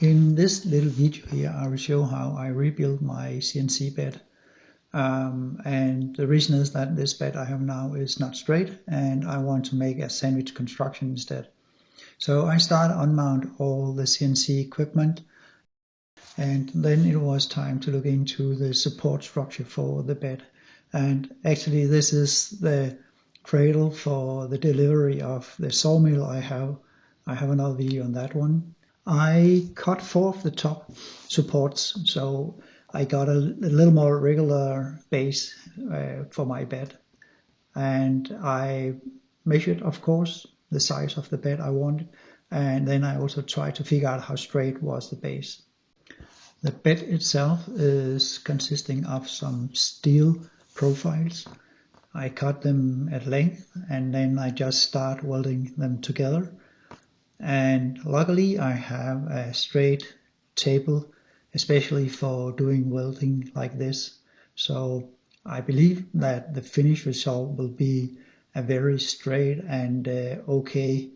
In this little video here, I will show how I rebuilt my CNC bed. And the reason is that this bed I have now is not straight, and I want to make a sandwich construction instead. So I start unmount all the CNC equipment, and then it was time to look into the support structure for the bed. And actually this is the cradle for the delivery of the sawmill I have. I have another video on that one. I cut 4 of the top supports, so I got a little more regular base for my bed. And I measured, of course, the size of the bed I wanted, and then I also tried to figure out how straight was the base. The bed itself is consisting of some steel profiles. I cut them at length, and then I just start welding them together. And luckily I have a straight table, especially for doing welding like this. So I believe that the finished result will be a very straight and okay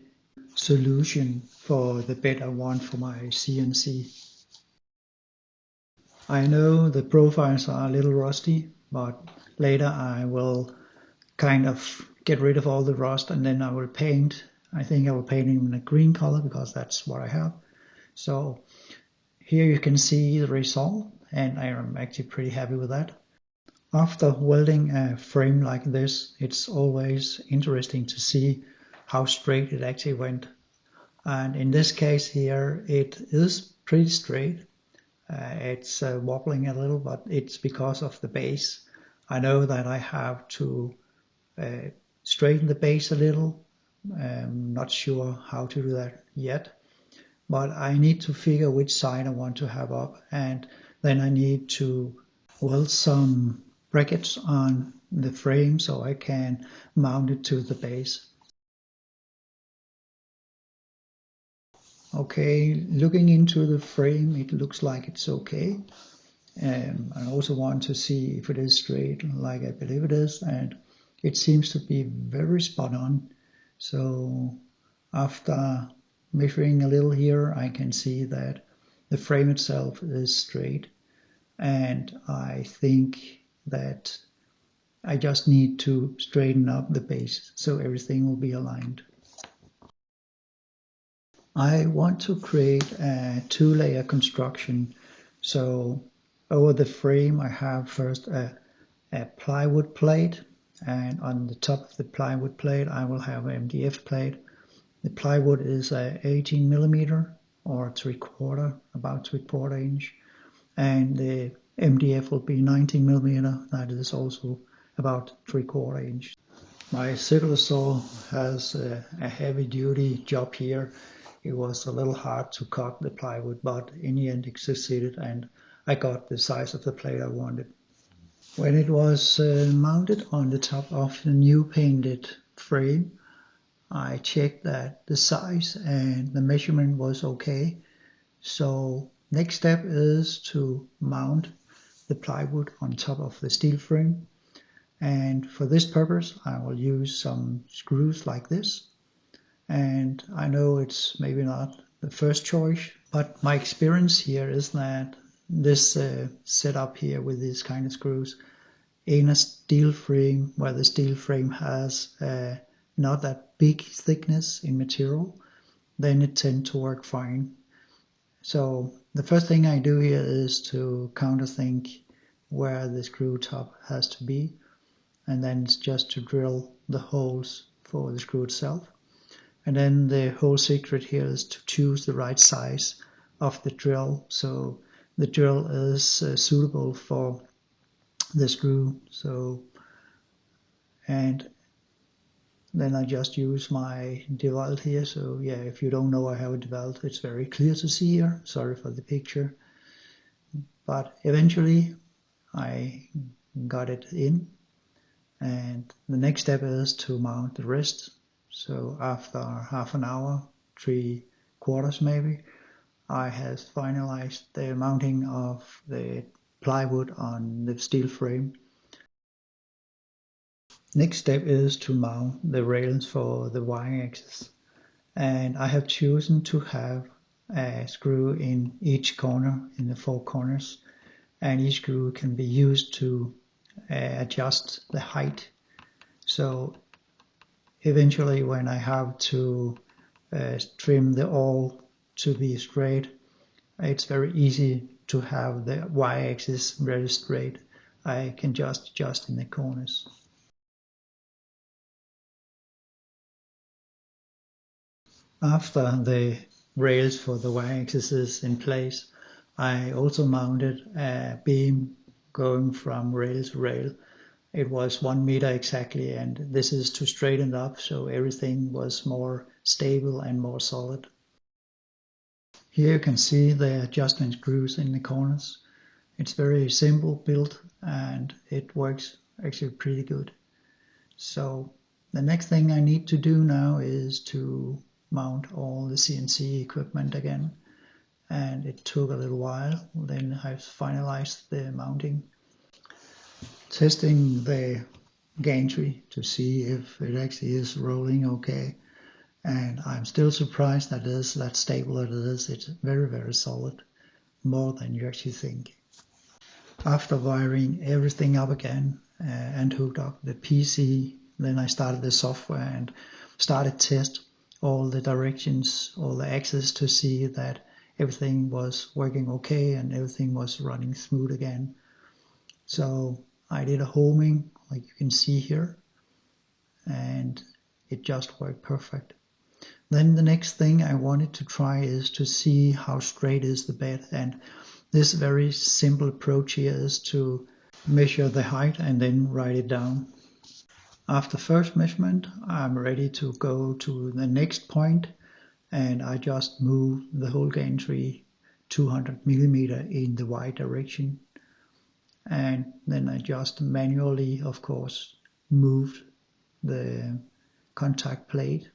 solution for the bed I want for my CNC. I know the profiles are a little rusty, but later I will kind of get rid of all the rust, and then I will paint. I think I will paint them in a green color because that's what I have. So here you can see the result, and I am actually pretty happy with that. After welding a frame like this, it's always interesting to see how straight it actually went. And in this case here, it is pretty straight. It's wobbling a little, but it's because of the base. I know that I have to straighten the base a little. I'm not sure how to do that yet, but I need to figure which side I want to have up, and then I need to weld some brackets on the frame so I can mount it to the base. Okay, looking into the frame, it looks like it's okay. I also want to see if it is straight like I believe it is, and it seems to be very spot on. So after measuring a little here, I can see that the frame itself is straight, and I think that I just need to straighten up the base so everything will be aligned. I want to create a 2-layer construction. So over the frame I have first a plywood plate, and on the top of the plywood plate I will have an MDF plate. The plywood is a 18 millimeter or about 3/4 inch, and the MDF will be 19 millimeter. That is also about 3/4 inch. My circular saw has a heavy duty job here. It was a little hard to cut the plywood, but in the end it succeeded, and I got the size of the plate I wanted. When it was mounted on the top of the new painted frame, I checked that the size and the measurement was okay. So next step is to mount the plywood on top of the steel frame. And for this purpose, I will use some screws like this. And I know it's maybe not the first choice, but my experience here is that this setup here with these kind of screws in a steel frame, where the steel frame has not that big thickness in material, then it tends to work fine. So the first thing I do here is to counterthink where the screw top has to be, and then it's just to drill the holes for the screw itself. And then the whole secret here is to choose the right size of the drill, so the drill is suitable for the screw. And then I just use my DeWalt here. So yeah, if you don't know I have a DeWalt, it's very clear to see here. Sorry for the picture. But eventually I got it in, and the next step is to mount the rest. So after half an hour, 3/4 maybe, I have finalized the mounting of the plywood on the steel frame. Next step is to mount the rails for the wiring axis, and I have chosen to have a screw in each corner, in the 4 corners, and each screw can be used to adjust the height. So eventually when I have to trim the awl to be straight, it's very easy to have the y-axis very straight. I can just adjust in the corners. After the rails for the y-axis is in place, I also mounted a beam going from rail to rail. It was 1 meter exactly, and this is to straighten up so everything was more stable and more solid. Here you can see the adjustment screws in the corners. It's very simple built and it works actually pretty good. So the next thing I need to do now is to mount all the CNC equipment again, and it took a little while. Then I finalized the mounting, testing the gantry to see if it actually is rolling okay, and I'm still surprised that it is that stable that it is. It's very, very solid, more than you actually think. After wiring everything up again and hooked up the PC, then I started the software and started test all the directions, all the axes, to see that everything was working okay and everything was running smooth again. So I did a homing like you can see here, and it just worked perfect. Then the next thing I wanted to try is to see how straight is the bed, and this very simple approach here is to measure the height and then write it down. After first measurement, I'm ready to go to the next point, and I just move the whole gantry 200 millimeter in the y direction, and then I just manually, of course, moved the contact plate.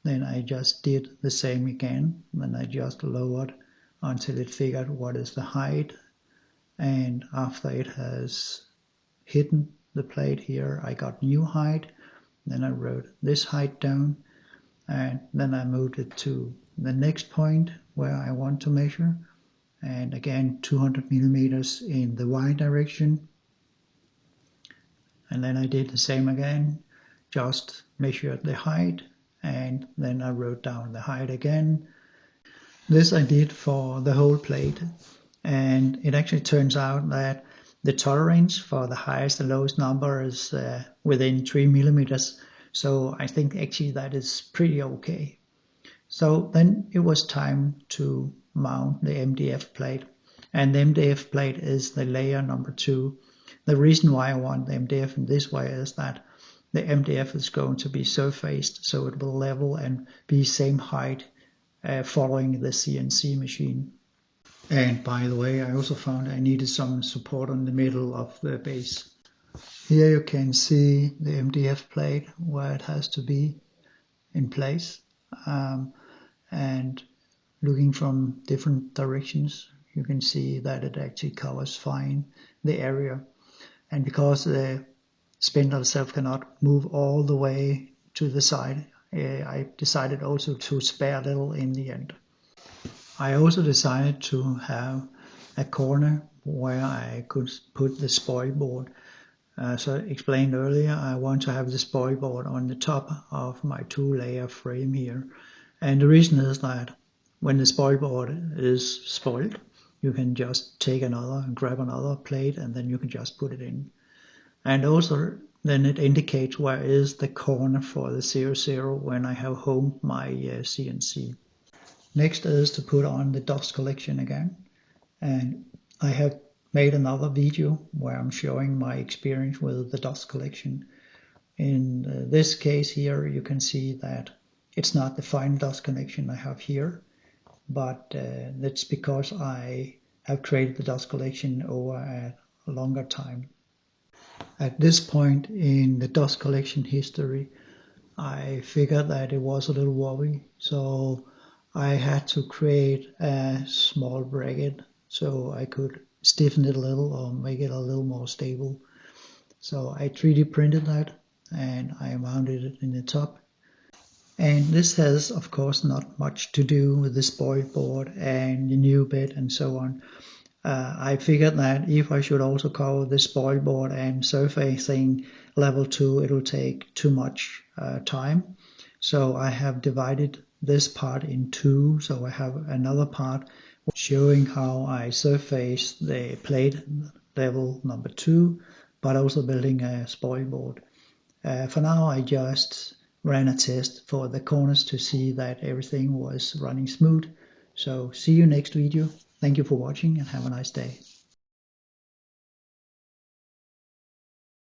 Then I just did the same again. Then I just lowered until it figured what is the height, and after it has hidden the plate here, I got new height. Then I wrote this height down, and then I moved it to the next point where I want to measure, and again 200 millimeters in the y direction. And then I did the same again, just measured the height, and then I wrote down the height again. This I did for the whole plate, and it actually turns out that the tolerance for the highest and lowest number is within 3 millimeters. So I think actually that is pretty okay. So then it was time to mount the MDF plate, and the MDF plate is the layer number 2. The reason why I want the MDF in this way is that the MDF is going to be surfaced, so it will level and be same height following the CNC machine. And by the way, I also found I needed some support on the middle of the base. Here you can see the MDF plate where it has to be in place. And looking from different directions, you can see that it actually covers fine the area. And because the spindle itself cannot move all the way to the side, I decided also to spare a little in the end. I also decided to have a corner where I could put the spoil board. So I explained earlier, I want to have the spoil board on the top of my 2-layer frame here. And the reason is that when the spoil board is spoiled, you can just take grab another plate, and then you can just put it in. And also then it indicates where is the corner for the 00 when I have homed my CNC. Next is to put on the dust collection again, and I have made another video where I'm showing my experience with the dust collection. In this case here, you can see that it's not the fine dust collection I have here, but that's because I have created the dust collection over a longer time. At this point in the dust collection history, I figured that it was a little wobbly, so I had to create a small bracket so I could stiffen it a little or make it a little more stable. So I 3D printed that and I mounted it in the top. And this has, of course, not much to do with the spoiled board and the new bed and so on. I figured that if I should also cover the spoil board and surfacing level 2, it will take too much time. So I have divided this part in two. So I have another part showing how I surface the plate level number 2, but also building a spoil board. For now, I just ran a test for the corners to see that everything was running smooth. So see you next video. Thank you for watching and have a nice day.